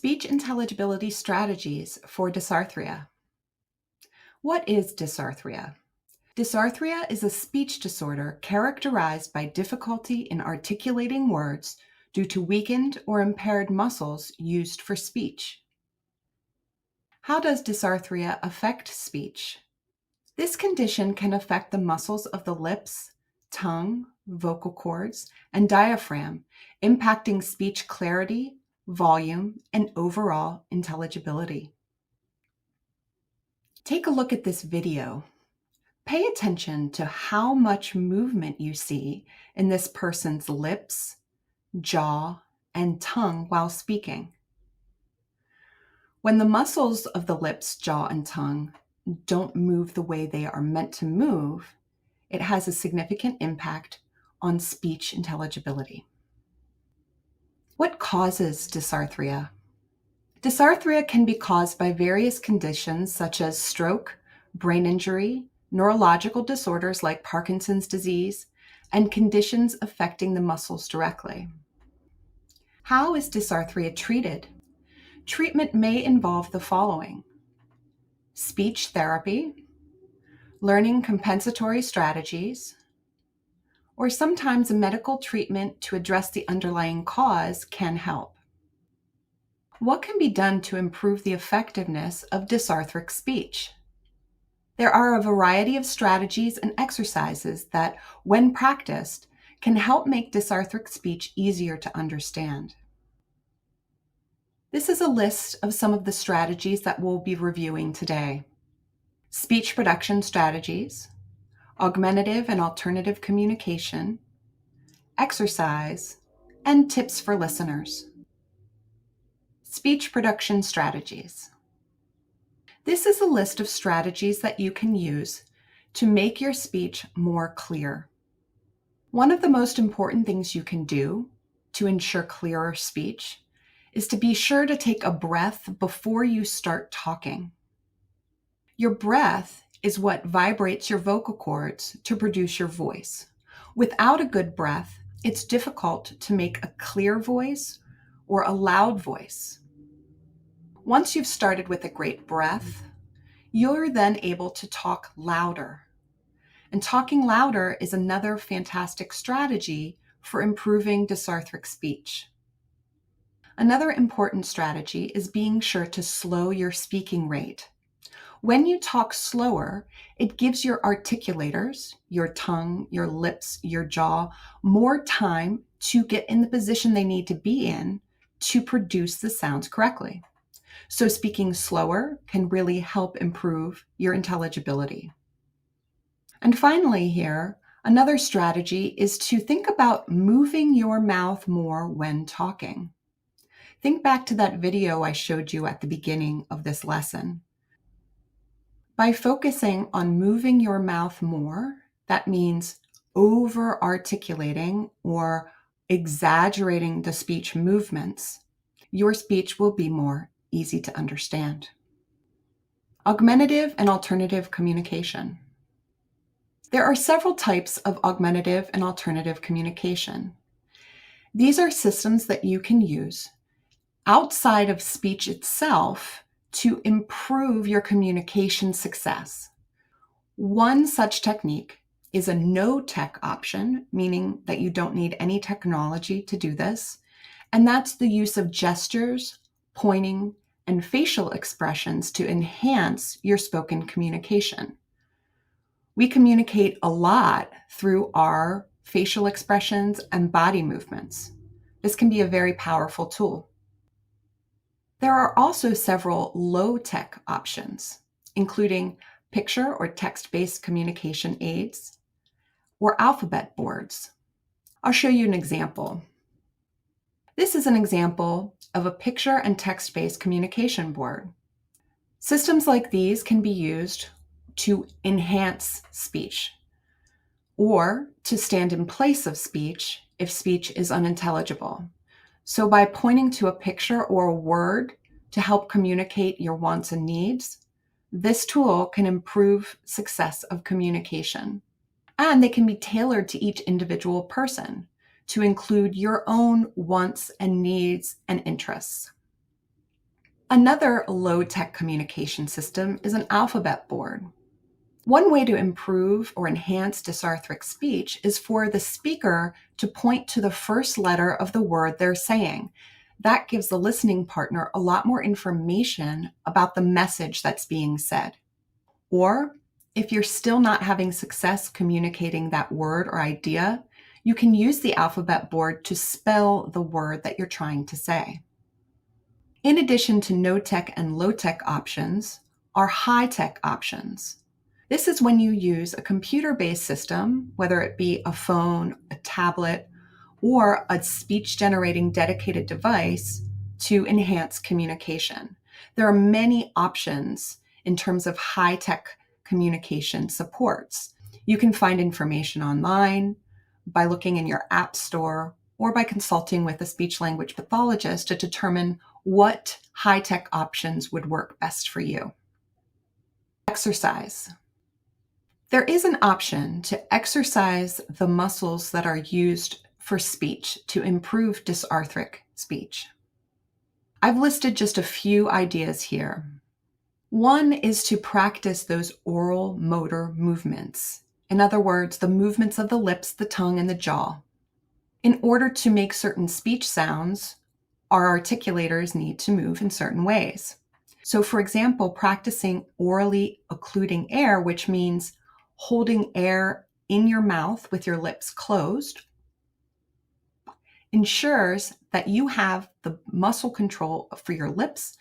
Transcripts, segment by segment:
Speech intelligibility strategies for dysarthria. What is dysarthria? Dysarthria is a speech disorder characterized by difficulty in articulating words due to weakened or impaired muscles used for speech. How does dysarthria affect speech? This condition can affect the muscles of the lips, tongue, vocal cords, and diaphragm, impacting speech clarity, volume, and overall intelligibility. Take a look at this video. Pay attention to how much movement you see in this person's lips, jaw, and tongue while speaking. When the muscles of the lips, jaw, and tongue don't move the way they are meant to move, it has a significant impact on speech intelligibility. What causes dysarthria? Dysarthria can be caused by various conditions such as stroke, brain injury, neurological disorders like Parkinson's disease, and conditions affecting the muscles directly. How is dysarthria treated? Treatment may involve the following: speech therapy, learning compensatory strategies, or sometimes a medical treatment to address the underlying cause can help. What can be done to improve the effectiveness of dysarthric speech? There are a variety of strategies and exercises that, when practiced, can help make dysarthric speech easier to understand. This is a list of some of the strategies that we'll be reviewing today: speech production strategies, augmentative and alternative communication, exercise, and tips for listeners. Speech production strategies. This is a list of strategies that you can use to make your speech more clear. One of the most important things you can do to ensure clearer speech is to be sure to take a breath before you start talking. Your breath is what vibrates your vocal cords to produce your voice. Without a good breath, it's difficult to make a clear voice or a loud voice. Once you've started with a great breath, you're then able to talk louder. And talking louder is another fantastic strategy for improving dysarthric speech. Another important strategy is being sure to slow your speaking rate. When you talk slower, it gives your articulators, your tongue, your lips, your jaw, more time to get in the position they need to be in to produce the sounds correctly. So speaking slower can really help improve your intelligibility. And finally here, another strategy is to think about moving your mouth more when talking. Think back to that video I showed you at the beginning of this lesson. By focusing on moving your mouth more, that means over-articulating or exaggerating the speech movements, your speech will be more easy to understand. Augmentative and alternative communication. There are several types of augmentative and alternative communication. These are systems that you can use outside of speech itself to improve your communication success. One such technique is a no-tech option, meaning that you don't need any technology to do this, and that's the use of gestures, pointing, and facial expressions to enhance your spoken communication. We communicate a lot through our facial expressions and body movements. This can be a very powerful tool. There are also several low-tech options, including picture or text-based communication aids or alphabet boards. I'll show you an example. This is an example of a picture and text-based communication board. Systems like these can be used to enhance speech or to stand in place of speech if speech is unintelligible. So by pointing to a picture or a word to help communicate your wants and needs, this tool can improve success of communication. And they can be tailored to each individual person to include your own wants and needs and interests. Another low-tech communication system is an alphabet board. One way to improve or enhance dysarthric speech is for the speaker to point to the first letter of the word they're saying. That gives the listening partner a lot more information about the message that's being said. Or if you're still not having success communicating that word or idea, you can use the alphabet board to spell the word that you're trying to say. In addition to no-tech and low-tech options are high-tech options. This is when you use a computer-based system, whether it be a phone, a tablet, or a speech-generating dedicated device to enhance communication. There are many options in terms of high-tech communication supports. You can find information online by looking in your app store or by consulting with a speech-language pathologist to determine what high-tech options would work best for you. Exercise. There is an option to exercise the muscles that are used for speech to improve dysarthric speech. I've listed just a few ideas here. One is to practice those oral motor movements. In other words, the movements of the lips, the tongue, and the jaw. In order to make certain speech sounds, our articulators need to move in certain ways. So for example, practicing orally occluding air, which means holding air in your mouth with your lips closed, ensures that you have the muscle control for your lips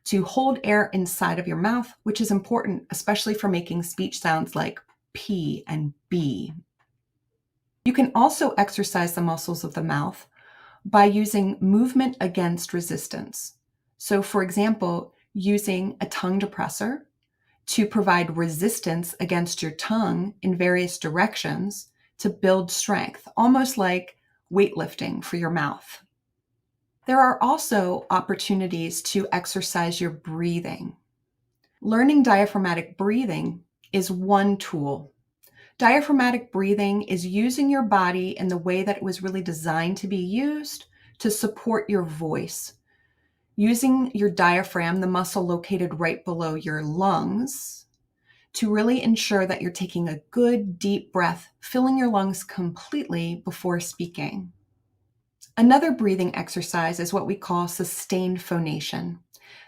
to hold air inside of your mouth, which is important, especially for making speech sounds like P and B. You can also exercise the muscles of the mouth by using movement against resistance. So for example, using a tongue depressor to provide resistance against your tongue in various directions to build strength, almost like weightlifting for your mouth. There are also opportunities to exercise your breathing. Learning diaphragmatic breathing is one tool. Diaphragmatic breathing is using your body in the way that it was really designed to be used to support your voice. Using your diaphragm, the muscle located right below your lungs, to really ensure that you're taking a good deep breath, filling your lungs completely before speaking. Another breathing exercise is what we call sustained phonation.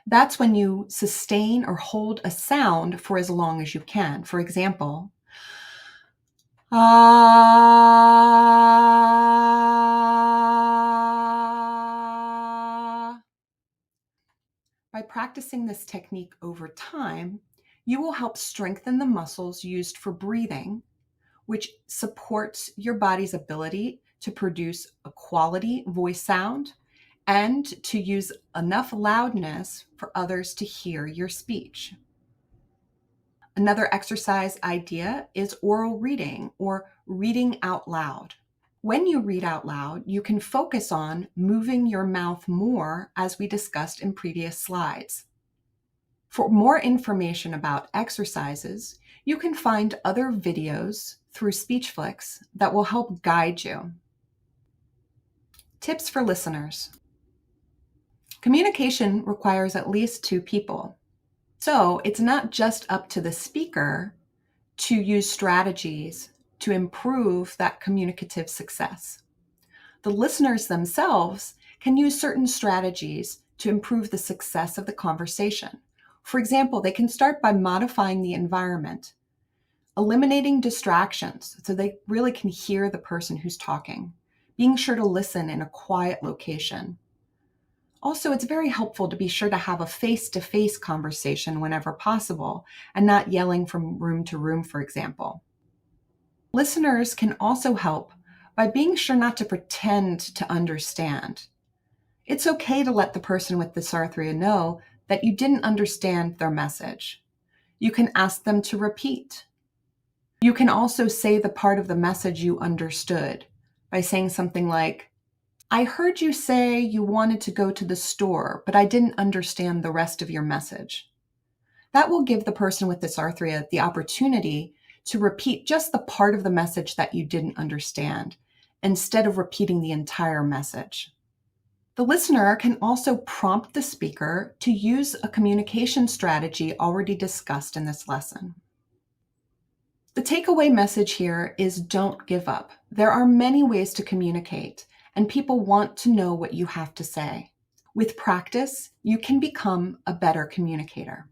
That's when you sustain or hold a sound for as long as you can. For example, ah. By practicing this technique over time, you will help strengthen the muscles used for breathing, which supports your body's ability to produce a quality voice sound and to use enough loudness for others to hear your speech. Another exercise idea is oral reading or reading out loud. When you read out loud, you can focus on moving your mouth more, as we discussed in previous slides. For more information about exercises, you can find other videos through SpeechFlix that will help guide you. Tips for listeners. Communication requires at least two people. So it's not just up to the speaker to use strategies to improve that communicative success. The listeners themselves can use certain strategies to improve the success of the conversation. For example, they can start by modifying the environment, eliminating distractions so they really can hear the person who's talking, being sure to listen in a quiet location. Also, it's very helpful to be sure to have a face-to-face conversation whenever possible and not yelling from room to room, for example. Listeners can also help by being sure not to pretend to understand. It's okay to let the person with dysarthria know that you didn't understand their message. You can ask them to repeat. You can also say the part of the message you understood by saying something like, I heard you say you wanted to go to the store, but I didn't understand the rest of your message. That will give the person with dysarthria the opportunity to repeat just the part of the message that you didn't understand, instead of repeating the entire message. The listener can also prompt the speaker to use a communication strategy already discussed in this lesson. The takeaway message here is don't give up. There are many ways to communicate, and people want to know what you have to say. With practice, you can become a better communicator.